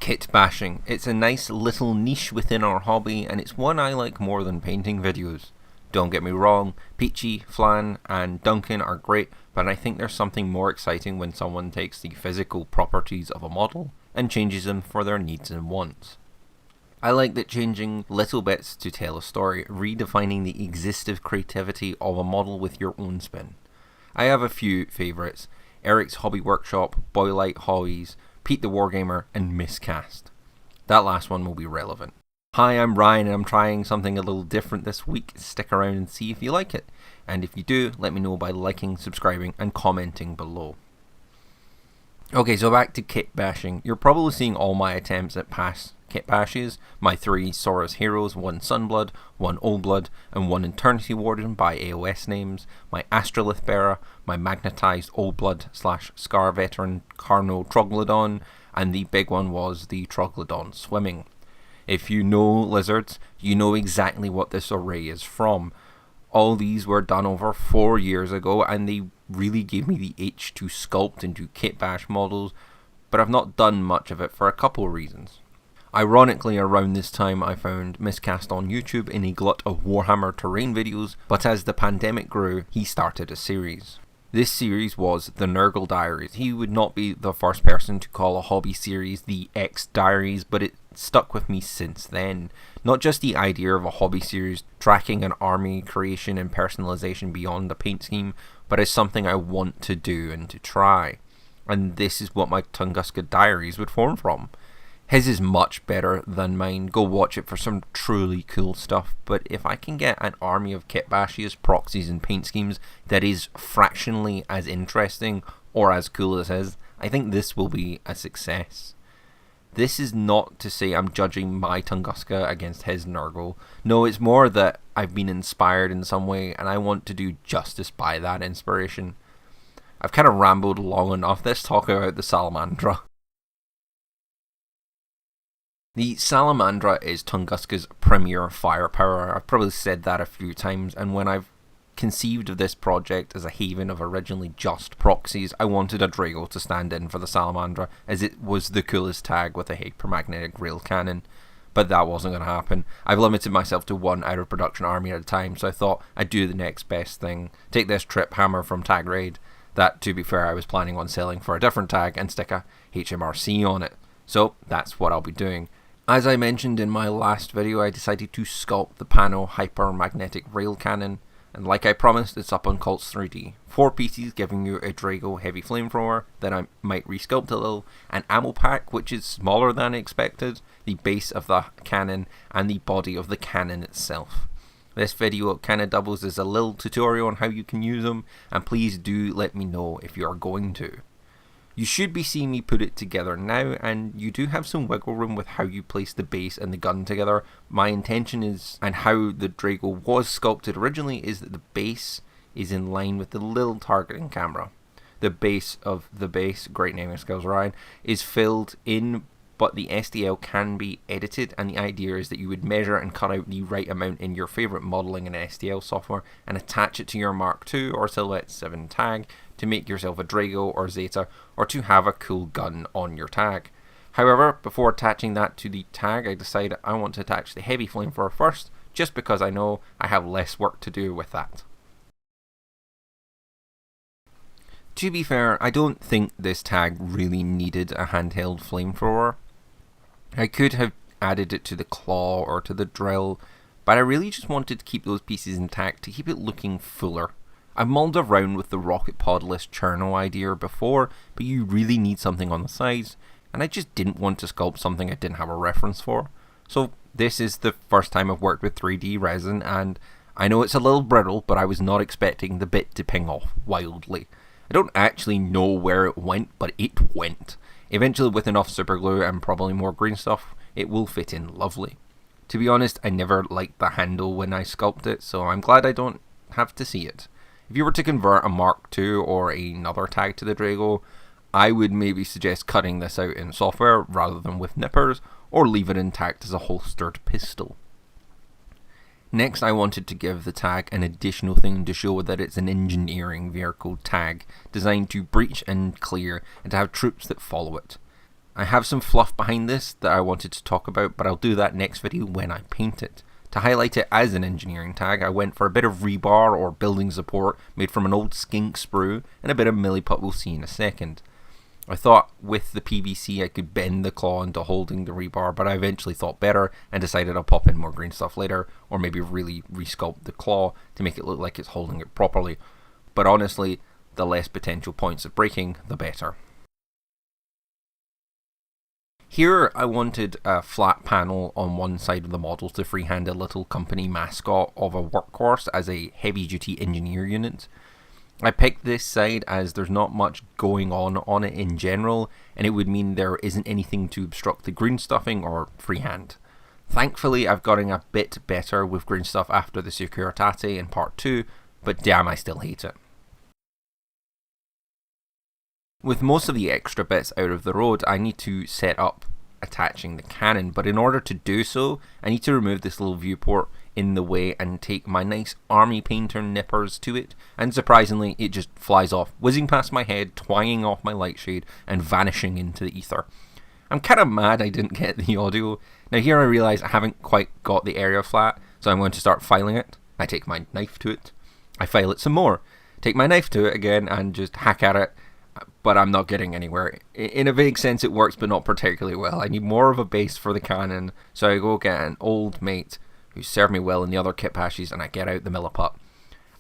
Kitbashing. It's a nice little niche within our hobby, and it's one I like more than painting videos. Don't get me wrong, Peachy, Flan and Duncan are great, but I think there's something more exciting when someone takes the physical properties of a model and changes them for their needs and wants. I like that changing little bits to tell a story, redefining the existive creativity of a model with your own spin. I have a few favourites: Eric's Hobby Workshop, Boylite Hobbies, Pete the Wargamer, and Miscast. That last one will be relevant. Hi, I'm Ryan and I'm trying something a little different this week. Stick around and see if you like it. And if you do, let me know by liking, subscribing, and commenting below. Okay, so back to kitbashing. You're probably seeing all my attempts at past kitbashes, my 3 Sora's Heroes, 1 Sunblood, 1 Oldblood, and 1 Eternity Warden by AOS names, my Astrolith Bearer, my Magnetized Oldblood / Scar Veteran Carno Troglodon, and the big one was the Troglodon Swimming. If you know lizards, you know exactly what this array is from. All these were done over 4 years ago, and they really gave me the itch to sculpt into kitbash models, but I've not done much of it for a couple of reasons. Ironically, around this time I found Miscast on YouTube in a glut of Warhammer terrain videos, but as the pandemic grew, he started a series. This series was the Nurgle Diaries. He would not be the first person to call a hobby series the X Diaries, but it stuck with me since then. Not just the idea of a hobby series tracking an army creation and personalization beyond the paint scheme, but as something I want to do and to try. And this is what my Tunguska Diaries would form from. His is much better than mine. Go watch it for some truly cool stuff. But if I can get an army of kitbashes, proxies and paint schemes that is fractionally as interesting or as cool as his, I think this will be a success. This is not to say I'm judging my Tunguska against his Nurgle. No, it's more that I've been inspired in some way and I want to do justice by that inspiration. I've kind of rambled long enough. Let's talk about the Szalamandra. The Szalamandra is Tunguska's premier firepower. I've probably said that a few times, and when I've conceived of this project as a haven of originally just proxies, I wanted a Drago to stand in for the Szalamandra, as it was the coolest tag with a hypermagnetic rail cannon. But that wasn't going to happen. I've limited myself to 1 out of production army at a time, so I thought I'd do the next best thing. Take this Trip Hammer from Tag Raid, that to be fair I was planning on selling for a different tag, and stick a HMRC on it. So that's what I'll be doing. As I mentioned in my last video, I decided to sculpt the Pannel Hyper-Magnetic Rail Cannon, and like I promised, it's up on Cults 3D. 4 pieces giving you a Drago Heavy Flamethrower that I might resculpt a little, an ammo pack which is smaller than expected, the base of the cannon, and the body of the cannon itself. This video kind of doubles as a little tutorial on how you can use them, and please do let me know if you are going to. You should be seeing me put it together now, and you do have some wiggle room with how you place the base and the gun together. My intention is, and how the Drago was sculpted originally, is that the base is in line with the little targeting camera. The base of the base, great naming skills Ryan, is filled in, but the STL can be edited, and the idea is that you would measure and cut out the right amount in your favourite modelling and STL software and attach it to your Mark II or Silhouette 7 tag to make yourself a Drago or Zeta, or to have a cool gun on your tag. However, before attaching that to the tag, I decided I want to attach the Heavy Flamethrower first, just because I know I have less work to do with that. To be fair, I don't think this tag really needed a handheld flamethrower. I could have added it to the claw or to the drill, but I really just wanted to keep those pieces intact to keep it looking fuller. I've mulled around with the rocket podless Cherno idea before, but you really need something on the sides, and I just didn't want to sculpt something I didn't have a reference for. So this is the first time I've worked with 3D resin, and I know it's a little brittle, but I was not expecting the bit to ping off wildly. I don't actually know where it went, but it went. Eventually, with enough super glue and probably more green stuff, it will fit in lovely. To be honest, I never liked the handle when I sculpt it, so I'm glad I don't have to see it. If you were to convert a Mark II or another tag to the Drago, I would maybe suggest cutting this out in software rather than with nippers, or leave it intact as a holstered pistol. Next, I wanted to give the tag an additional thing to show that it's an engineering vehicle tag, designed to breach and clear, and to have troops that follow it. I have some fluff behind this that I wanted to talk about, but I'll do that next video when I paint it. To highlight it as an engineering tag, I went for a bit of rebar or building support made from an old skink sprue and a bit of milliput we'll see in a second. I thought with the PVC I could bend the claw into holding the rebar, but I eventually thought better and decided I'll pop in more green stuff later, or maybe really resculpt the claw to make it look like it's holding it properly. But honestly, the less potential points of breaking, the better. Here I wanted a flat panel on one side of the model to freehand a little company mascot of a workhorse as a heavy duty engineer unit. I picked this side as there's not much going on it in general, and it would mean there isn't anything to obstruct the green stuffing or freehand. Thankfully I've gotten a bit better with green stuff after the Securitate in part 2, but damn I still hate it. With most of the extra bits out of the road, I need to set up attaching the cannon, but in order to do so, I need to remove this little viewport in the way and take my nice army painter nippers to it, and surprisingly it just flies off, whizzing past my head, twanging off my light shade and vanishing into the ether. I'm kind of mad I didn't get the audio. Now here I realise I haven't quite got the area flat, so I'm going to start filing it. I take my knife to it, I file it some more, take my knife to it again and just hack at it, but I'm not getting anywhere. In a vague sense it works, but not particularly well. I need more of a base for the cannon, so I go get an old mate who served me well in the other Kitbashes, and I get out the milliput.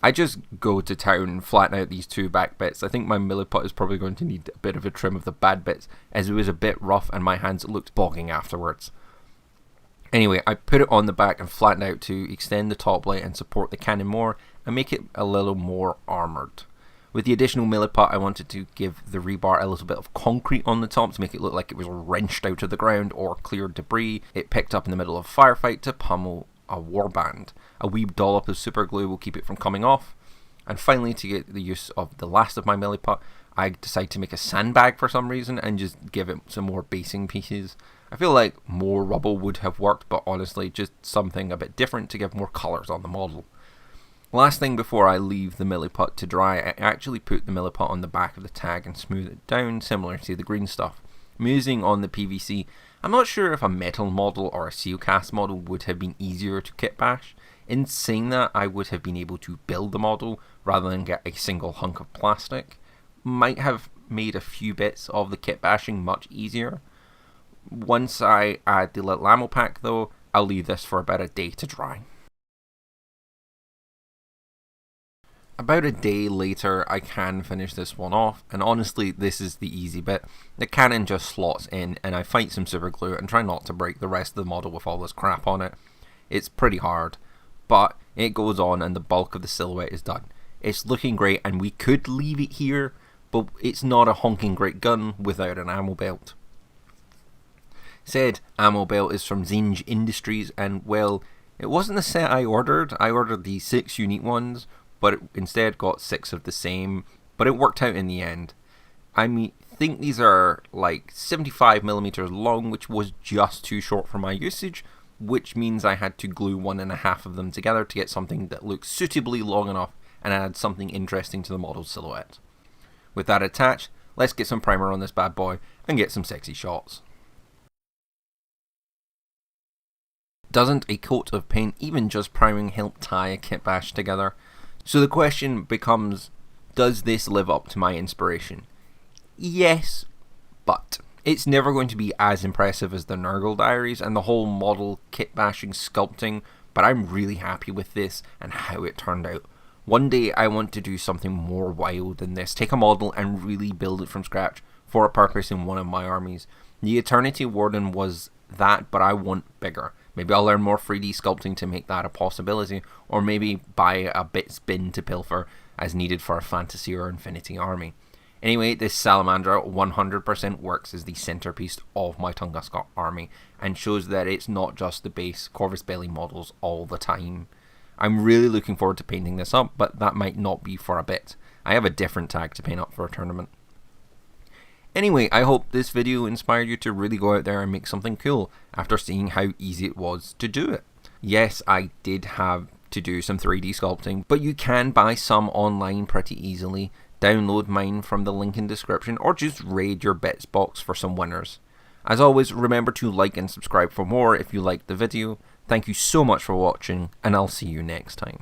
I just go to town and flatten out these two back bits. I think my milliput is probably going to need a bit of a trim of the bad bits, as it was a bit rough and my hands looked bogging afterwards. Anyway, I put it on the back and flatten out to extend the top light and support the cannon more and make it a little more armoured. With the additional milliput, I wanted to give the rebar a little bit of concrete on the top to make it look like it was wrenched out of the ground or cleared debris it picked up in the middle of a firefight to pummel a warband. A wee dollop of super glue will keep it from coming off. And finally, to get the use of the last of my milliput, I decide to make a sandbag for some reason and just give it some more basing pieces. I feel like more rubble would have worked, but honestly just something a bit different to give more colours on the model. Last thing before I leave the milliput to dry, I actually put the milliput on the back of the tag and smooth it down similar to the green stuff. Musing on the PVC, I'm not sure if a metal model or a seal cast model would have been easier to kitbash. In saying that, I would have been able to build the model rather than get a single hunk of plastic. Might have made a few bits of the kitbashing much easier. Once I add the little ammo pack though, I'll leave this for about a day to dry. About a day later, I can finish this one off, and honestly, this is the easy bit. The cannon just slots in, and I fight some super glue and try not to break the rest of the model with all this crap on it. It's pretty hard, but it goes on and the bulk of the silhouette is done. It's looking great, and we could leave it here, but it's not a honking great gun without an ammo belt. Said ammo belt is from Zinj Industries, and well, it wasn't the set I ordered. I ordered the 6 unique ones, but it instead got 6 of the same, but it worked out in the end. I think these are like 75mm long, which was just too short for my usage, which means I had to glue 1.5 of them together to get something that looks suitably long enough and add something interesting to the model's silhouette. With that attached, let's get some primer on this bad boy and get some sexy shots. Doesn't a coat of paint, even just priming, help tie a kitbash together? So the question becomes, does this live up to my inspiration? Yes, but it's never going to be as impressive as the Nurgle Diaries and the whole model kitbashing sculpting, but I'm really happy with this and how it turned out. One day I want to do something more wild than this, take a model and really build it from scratch for a purpose in one of my armies. The Eternity Warden was that, but I want bigger. Maybe I'll learn more 3D sculpting to make that a possibility, or maybe buy a bits bin to pilfer as needed for a fantasy or infinity army. Anyway, this Szalamandra 100% works as the centerpiece of my Tunguska army, and shows that it's not just the base Corvus Belli models all the time. I'm really looking forward to painting this up, but that might not be for a bit. I have a different tag to paint up for a tournament. Anyway, I hope this video inspired you to really go out there and make something cool after seeing how easy it was to do it. Yes, I did have to do some 3D sculpting, but you can buy some online pretty easily. Download mine from the link in description, or just raid your bits box for some winners. As always, remember to like and subscribe for more if you liked the video. Thank you so much for watching, and I'll see you next time.